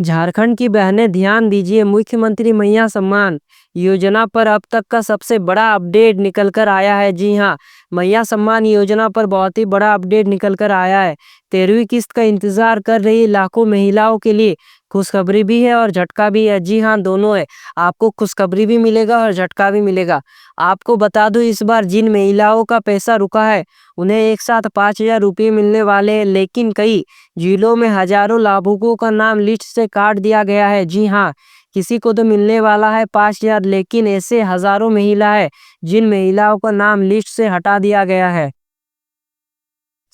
झारखंड की बहनें ध्यान दीजिए, मुख्यमंत्री मैया सम्मान योजना पर अब तक का सबसे बड़ा अपडेट निकल कर आया है। जी हाँ, मैया सम्मान योजना पर बहुत ही बड़ा अपडेट निकल कर आया है। 13वीं किस्त का इंतजार कर रही लाखों महिलाओं के लिए खुशखबरी भी है और झटका भी है। जी हाँ, दोनों है। आपको खुशखबरी भी मिलेगा और झटका भी मिलेगा। आपको बता दूं, इस बार जिन महिलाओं का पैसा रुका है उन्हें एक साथ 5,000 रुपये मिलने वाले हैं, लेकिन कई जिलों में हजारों लाभुकों का नाम लिस्ट से काट दिया गया है। जी हाँ, किसी को तो मिलने वाला है 5,000, लेकिन ऐसे हजारों महिला है जिन महिलाओं का नाम लिस्ट से हटा दिया गया है।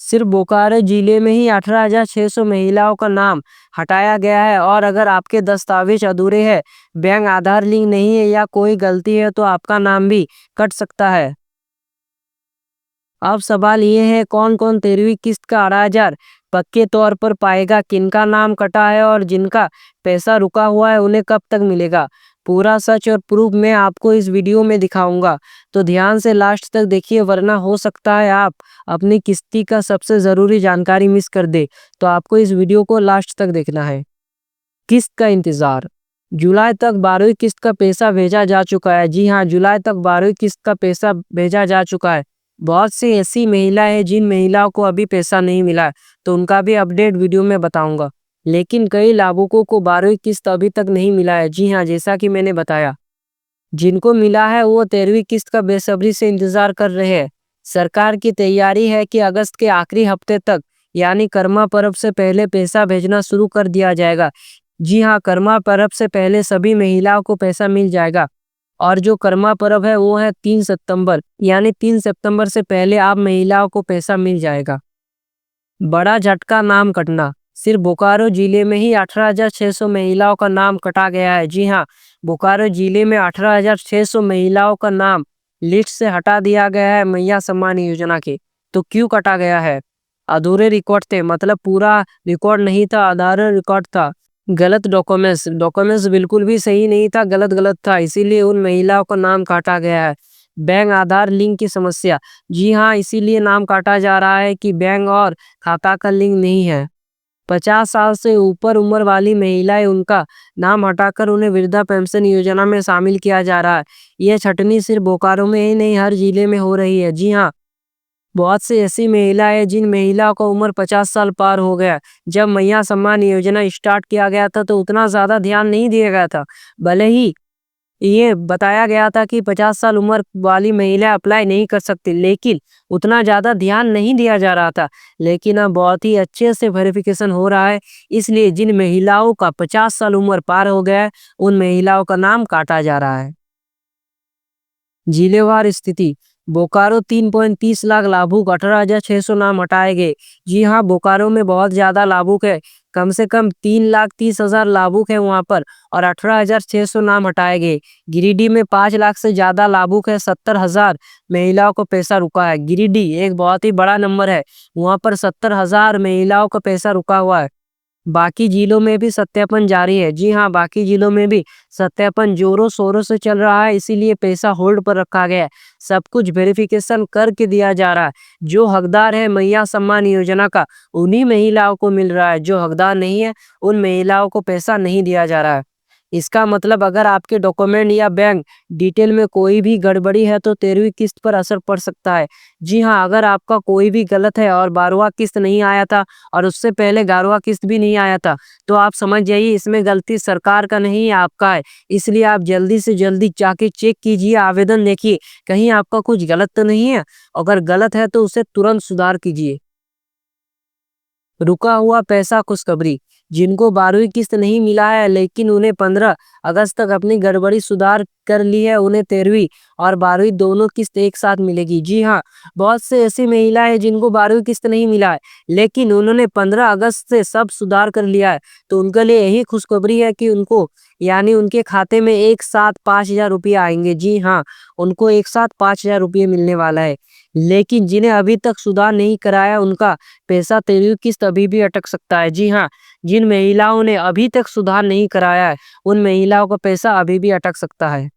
सिर्फ बोकारो जिले में ही 18,600 महिलाओं का नाम हटाया गया है। और अगर आपके दस्तावेज अधूरे हैं, बैंक आधार लिंक नहीं है या कोई गलती है तो आपका नाम भी कट सकता है। अब सवाल ये है, कौन कौन 13वीं किस्त का 18,000 पक्के तौर पर पाएगा, किनका नाम कटा है और जिनका पैसा रुका हुआ है उन्हें कब तक मिलेगा। पूरा सच और प्रूफ मैं आपको इस वीडियो में दिखाऊंगा, तो ध्यान से लास्ट तक देखिए, वरना हो सकता है आप अपनी किस्ती का सबसे ज़रूरी जानकारी मिस कर दे। तो आपको इस वीडियो को लास्ट तक देखना है। किस्त का इंतज़ार। जुलाई तक 12वीं किस्त का पैसा भेजा जा चुका है। जी हाँ, जुलाई तक 12वीं किस्त का पैसा भेजा जा चुका है। बहुत सी ऐसी महिलाएं हैं जिन महिलाओं को अभी पैसा नहीं मिला है, तो उनका भी अपडेट वीडियो में बताऊंगा। लेकिन कई लाभुकों को 12वीं किस्त अभी तक नहीं मिला है। जी हाँ, जैसा कि मैंने बताया, जिनको मिला है वो 13वीं किस्त का बेसब्री से इंतजार कर रहे हैं। सरकार की तैयारी है कि अगस्त के आखिरी हफ्ते तक, यानी कर्मा पर्व से पहले पैसा भेजना शुरू कर दिया जाएगा। जी हाँ, कर्मा पर्व से पहले सभी महिलाओं को पैसा मिल जाएगा। और जो कर्मा पर्व है वो है 3 सितंबर, यानी 3 सितंबर से पहले आप महिलाओं को पैसा मिल जाएगा। बड़ा झटका, नाम कटना। सिर्फ बोकारो जिले में ही 18,600 महिलाओं का नाम कटा गया है। जी हाँ, बोकारो जिले में 18,600 महिलाओं का नाम लिस्ट से हटा दिया गया है मैया सम्मान योजना के। तो क्यों कटा गया है? अधूरे रिकॉर्ड थे, मतलब पूरा रिकॉर्ड नहीं था, आधार रिकॉर्ड था। गलत डॉक्यूमेंट्स डॉक्यूमेंट्स बिल्कुल भी सही नहीं था, गलत गलत था, इसीलिए उन महिलाओं का नाम काटा गया है। बैंक आधार लिंक की समस्या। जी हाँ, इसीलिए नाम काटा जा रहा है कि बैंक और खाता का लिंक नहीं है। 50 साल से ऊपर उम्र वाली महिलाएं, उनका नाम हटाकर उन्हें वृद्धा पेंशन योजना में शामिल किया जा रहा है। यह छटनी सिर्फ बोकारो में ही नहीं, हर जिले में हो रही है। जी हाँ, बहुत सी ऐसी महिलाएं हैं जिन महिलाओं का उम्र 50 साल पार हो गया। जब मैया सम्मान योजना स्टार्ट किया गया था तो उतना ज़्यादा ध्यान नहीं दिया गया था। भले ही ये बताया गया था कि 50 साल उम्र वाली महिला अप्लाई नहीं कर सकती, लेकिन उतना ज़्यादा ध्यान नहीं दिया जा रहा था। लेकिन अब बहुत ही अच्छे से वेरिफिकेशन हो रहा है, इसलिए जिन महिलाओं का 50 साल उम्र पार हो गया है उन महिलाओं का नाम काटा जा रहा है। जिलेवार स्थिति। बोकारो 3.30 लाख लाभुक, 18,600 नाम हटाए गए। जी हाँ, बोकारो में बहुत ज़्यादा लाभुक है, कम से कम 3,30,000 लाभुक है वहाँ पर, और 18,600 नाम हटाए गए। गिरिडीह में 5 लाख से ज़्यादा लाभुक है, 70,000 महिलाओं को पैसा रुका है। गिरिडीह एक बहुत ही बड़ा नंबर है, वहाँ पर 70,000 महिलाओं का पैसा रुका हुआ है। बाकी जिलों में भी सत्यापन जारी है। जी हाँ, बाकी जिलों में भी सत्यापन जोरों शोरों से चल रहा है, इसीलिए पैसा होल्ड पर रखा गया है। सब कुछ वेरिफिकेशन करके दिया जा रहा है। जो हकदार है मैया सम्मान योजना का, उन्हीं महिलाओं को मिल रहा है। जो हकदार नहीं है उन महिलाओं को पैसा नहीं दिया जा रहा है। इसका मतलब अगर आपके डॉक्यूमेंट या बैंक डिटेल में कोई भी गड़बड़ी है तो 13वीं किस्त पर असर पड़ सकता है। जी हाँ, अगर आपका कोई भी गलत है और 12वां किस्त नहीं आया था और उससे पहले 11वां किस्त भी नहीं आया था, तो आप समझ जाइए इसमें गलती सरकार का नहीं है, आपका है। इसलिए आप जल्दी से जल्दी जाके चेक कीजिए, आवेदन देखिए, कहीं आपका कुछ गलत तो नहीं है। अगर गलत है तो उसे तुरंत सुधार कीजिए। रुका हुआ पैसा खुशखबरी। जिनको 12वीं किस्त नहीं मिला है लेकिन उन्हें 15 अगस्त तक अपनी गड़बड़ी सुधार कर ली है, उन्हें 13वीं और 12वीं दोनों किस्त एक साथ मिलेगी। जी हाँ, बहुत से ऐसी महिलाएं हैं जिनको 12वीं किस्त नहीं मिला है, लेकिन उन्होंने 15 अगस्त से सब सुधार कर लिया है, तो उनके लिए यही खुशखबरी है कि उनको, यानी उनके खाते में एक साथ 5,000 रुपये आएंगे। जी हाँ, उनको एक साथ 5,000 रुपये मिलने वाला है। लेकिन जिन्हें अभी तक सुधार नहीं कराया उनका पैसा 13वीं किस्त अभी भी अटक सकता है। जी हाँ, जिन महिलाओं ने अभी तक सुधार नहीं कराया है उन महिलाओं का पैसा अभी भी अटक सकता है।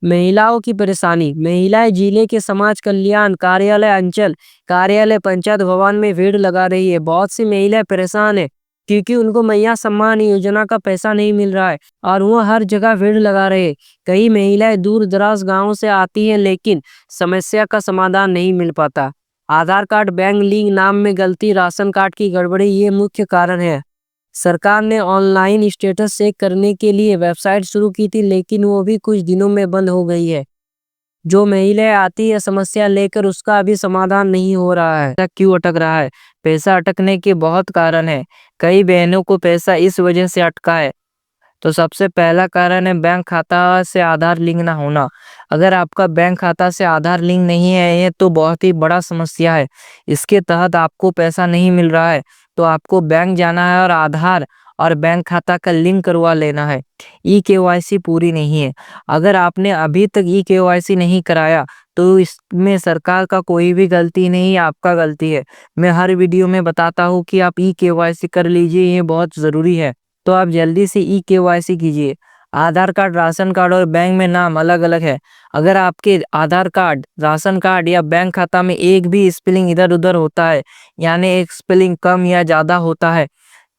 महिलाओं की परेशानी। महिलाएं जिले के समाज कल्याण कार्यालय, अंचल कार्यालय, पंचायत भवन में भीड़ लगा रही है। बहुत सी महिलाएं परेशान है क्योंकि उनको मैया सम्मान योजना का पैसा नहीं मिल रहा है और वो हर जगह भीड़ लगा रहे हैं। कई महिलाएं दूर दराज गांवों से आती हैं लेकिन समस्या का समाधान नहीं मिल पाता। आधार कार्ड, बैंक लिंक, नाम में गलती, राशन कार्ड की गड़बड़ी, ये मुख्य कारण है। सरकार ने ऑनलाइन स्टेटस चेक करने के लिए वेबसाइट शुरू की थी लेकिन वो भी कुछ दिनों में बंद हो गई है। जो महिलाएं आती है समस्या लेकर, उसका अभी समाधान नहीं हो रहा है। ऐसा क्यों अटक रहा है? पैसा अटकने के बहुत कारण है। कई बहनों को पैसा इस वजह से अटका है। तो सबसे पहला कारण है बैंक खाता से आधार लिंक ना होना। अगर आपका बैंक खाता से आधार लिंक नहीं है ये तो बहुत ही बड़ा समस्या है। इसके तहत आपको पैसा नहीं मिल रहा है तो आपको बैंक जाना है और आधार और बैंक खाता का लिंक करवा लेना है। ई केवाईसी पूरी नहीं है। अगर आपने अभी तक ई केवाईसी नहीं कराया तो इसमें सरकार का कोई भी गलती नहीं, आपका गलती है। मैं हर वीडियो में बताता हूँ कि आप ई केवाईसी कर लीजिए, ये बहुत ज़रूरी है। तो आप जल्दी से ई केवाईसी कीजिए। आधार कार्ड, राशन कार्ड और बैंक में नाम अलग अलग है। अगर आपके आधार कार्ड, राशन कार्ड या बैंक खाता में एक भी स्पेलिंग इधर उधर होता है, यानी एक स्पेलिंग कम या ज़्यादा होता है,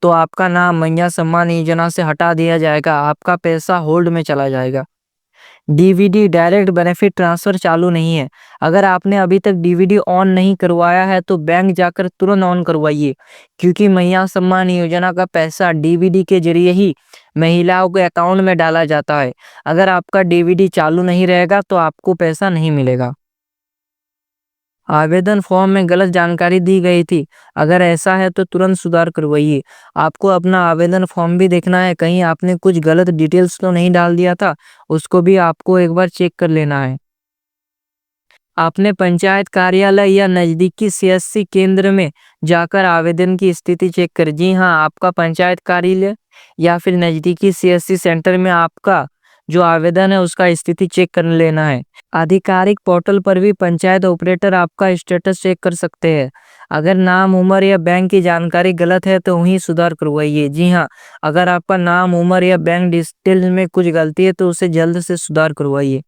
तो आपका नाम मैया सम्मान योजना से हटा दिया जाएगा, आपका पैसा होल्ड में चला जाएगा। डीवीडी डायरेक्ट बेनिफिट ट्रांसफर चालू नहीं है। अगर आपने अभी तक डीवीडी ऑन नहीं करवाया है तो बैंक जाकर तुरंत ऑन करवाइए, क्योंकि मैया सम्मान योजना का पैसा डीवीडी के जरिए ही महिलाओं के अकाउंट में डाला जाता है। अगर आपका डीवीडी चालू नहीं रहेगा तो आपको पैसा नहीं मिलेगा। आवेदन फॉर्म में गलत जानकारी दी गई थी। अगर ऐसा है तो तुरंत सुधार करवाइए। आपको अपना आवेदन फॉर्म भी देखना है, कहीं आपने कुछ गलत डिटेल्स तो नहीं डाल दिया था, उसको भी आपको एक बार चेक कर लेना है। आपने पंचायत कार्यालय या नज़दीकी सीएससी केंद्र में जाकर आवेदन की स्थिति चेक कर। जी हाँ, आपका पंचायत कार्यालय या फिर नज़दीकी सीएससी सेंटर में आपका जो आवेदन है उसका स्थिति चेक कर लेना है। आधिकारिक पोर्टल पर भी पंचायत ऑपरेटर आपका स्टेटस चेक कर सकते हैं। अगर नाम, उम्र या बैंक की जानकारी गलत है तो वहीं सुधार करवाइए। जी हाँ, अगर आपका नाम, उम्र या बैंक डिटेल में कुछ गलती है तो उसे जल्द से सुधार करवाइए।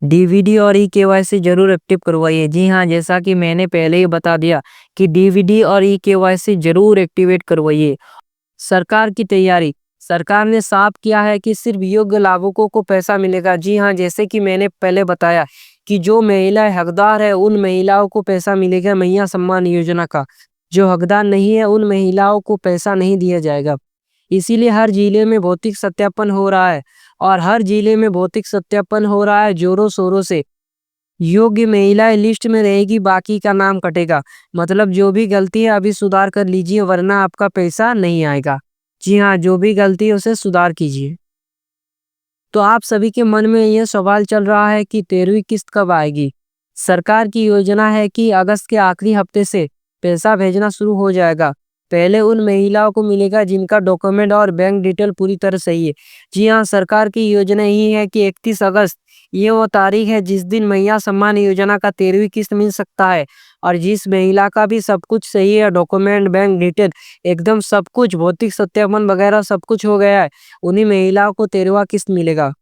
डीवीडी और ई केवाईसी जरूर एक्टिव करवाइए। जी हाँ, जैसा कि मैंने पहले ही बता दिया कि डीवीडी और ई केवाईसी जरूर एक्टिवेट करवाइए। सरकार की तैयारी। सरकार ने साफ किया है कि सिर्फ योग्य लाभुकों को पैसा मिलेगा। जी हाँ, जैसे कि मैंने पहले बताया कि जो महिलाएं हकदार है उन महिलाओं को पैसा मिलेगा मैया सम्मान योजना का। जो हकदार नहीं है उन महिलाओं को पैसा नहीं दिया जाएगा। इसीलिए हर जिले में भौतिक सत्यापन हो रहा है और हर जिले में भौतिक सत्यापन हो रहा है जोरों शोरों से। योग्य महिलाएं लिस्ट में रहेगी, बाकी का नाम कटेगा। मतलब जो भी गलती है अभी सुधार कर लीजिए वरना आपका पैसा नहीं आएगा। जी हाँ, जो भी गलती है उसे सुधार कीजिए। तो आप सभी के मन में यह सवाल चल रहा है कि 13वीं किस्त कब आएगी। सरकार की योजना है कि अगस्त के आखिरी हफ्ते से पैसा भेजना शुरू हो जाएगा। पहले उन महिलाओं को मिलेगा जिनका डॉक्यूमेंट और बैंक डिटेल पूरी तरह सही है। जी हाँ, सरकार की योजना यही है कि 31 अगस्त ये वो तारीख है जिस दिन मैया सम्मान योजना का 13वीं किस्त मिल सकता है। और जिस महिला का भी सब कुछ सही है, डॉक्यूमेंट, बैंक डिटेल, एकदम सब कुछ, भौतिक सत्यापन वगैरह सब कुछ हो गया है, उन्हीं महिलाओं को 13वां किस्त मिलेगा।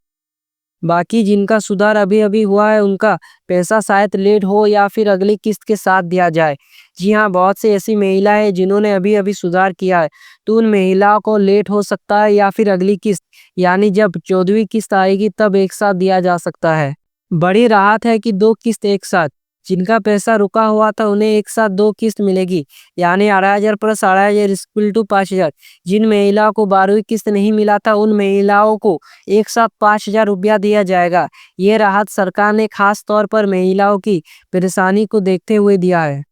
बाकी जिनका सुधार अभी अभी हुआ है उनका पैसा शायद लेट हो या फिर अगली किस्त के साथ दिया जाए। जी हाँ, बहुत से ऐसी महिलाएं हैं जिन्होंने अभी अभी सुधार किया है, तो उन महिलाओं को लेट हो सकता है या फिर अगली किस्त यानी जब 14वीं किस्त आएगी तब एक साथ दिया जा सकता है। बड़ी राहत है कि 2 किस्त एक साथ। जिनका पैसा रुका हुआ था उन्हें एक साथ 2 किस्त मिलेगी, यानी 2,500 प्लस 2,500 इक्वल टू 5,000। जिन महिलाओं को 12वीं किस्त नहीं मिला था उन महिलाओं को एक साथ 5,000 रुपया दिया जाएगा। ये राहत सरकार ने खास तौर पर महिलाओं की परेशानी को देखते हुए दिया है।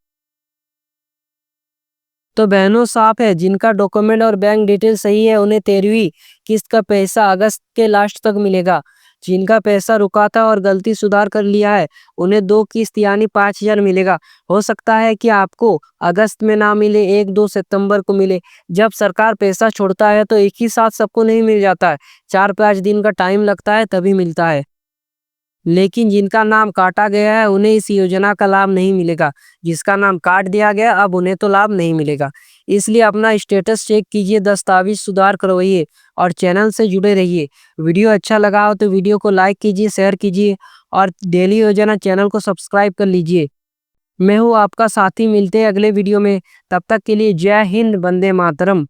तो बहनों, साफ है, जिनका डॉक्यूमेंट और बैंक डिटेल सही है उन्हें 13वीं किस्त का पैसा अगस्त के लास्ट तक मिलेगा। जिनका पैसा रुका था और गलती सुधार कर लिया है उन्हें 2 किस्त यानी 5,000 मिलेगा। हो सकता है कि आपको अगस्त में ना मिले, 1-2 सितंबर को मिले। जब सरकार पैसा छोड़ता है तो एक ही साथ सबको नहीं मिल जाता है, 4-5 दिन का टाइम लगता है तभी मिलता है। लेकिन जिनका नाम काटा गया है उन्हें इस योजना का लाभ नहीं मिलेगा। जिसका नाम काट दिया गया अब उन्हें तो लाभ नहीं मिलेगा। इसलिए अपना स्टेटस चेक कीजिए, दस्तावेज सुधार करवाइए और चैनल से जुड़े रहिए। वीडियो अच्छा लगा हो तो वीडियो को लाइक कीजिए, शेयर कीजिए और डेली योजना चैनल को सब्सक्राइब कर लीजिए। मैं हूँ आपका साथी, मिलते हैं अगले वीडियो में। तब तक के लिए जय हिंद, वंदे मातरम।